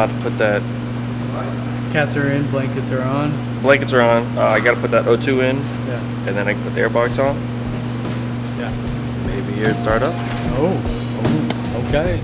about to put that. Cats are in, blankets are on. Blankets are on. I got to put that O2 in. Yeah. And then I can put the airbox on. Yeah. Maybe here to start up. Oh, okay.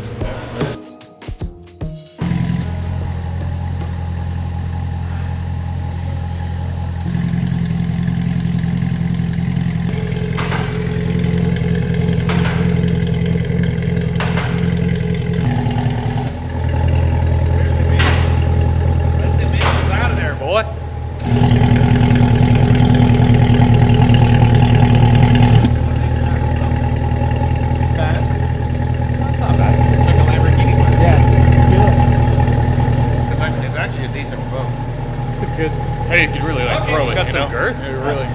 Good. Hey, you could really like throw it. Got some girth. Yeah, really.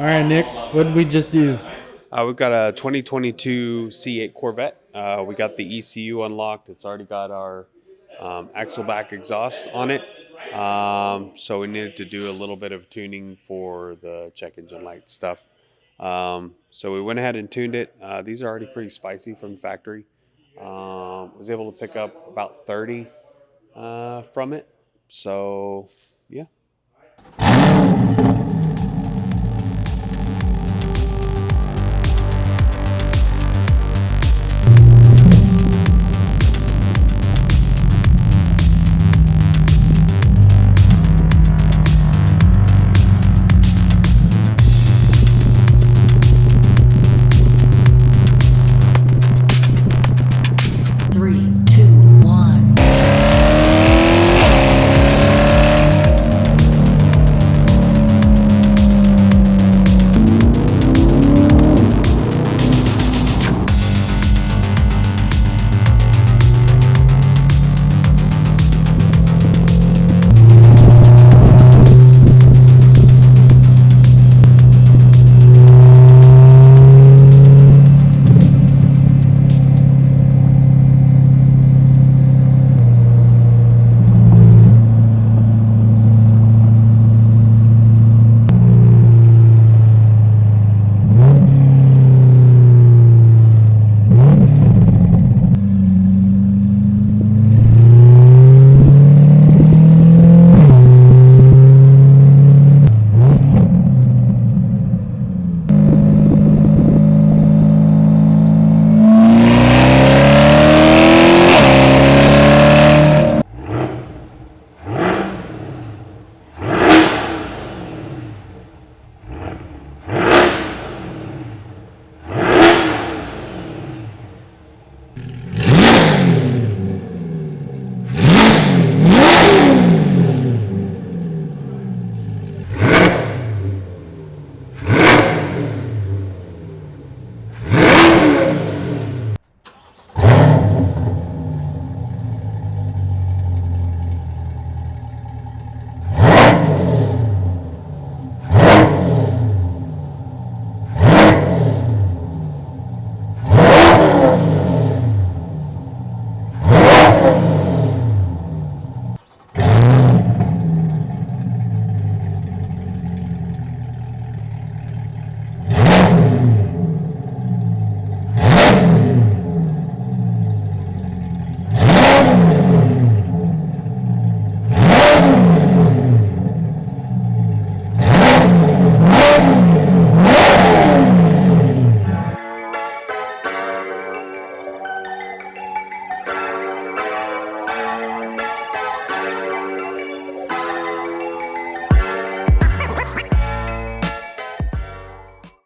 All right, Nick, what did we just do? We've got a 2022 C8 Corvette. We got the ECU unlocked. It's already got our axle back exhaust on it. So we needed to do a little bit of tuning for the check engine light stuff. So we went ahead and tuned it. These are already pretty spicy from the factory. Was able to pick up about 30 from it. So yeah,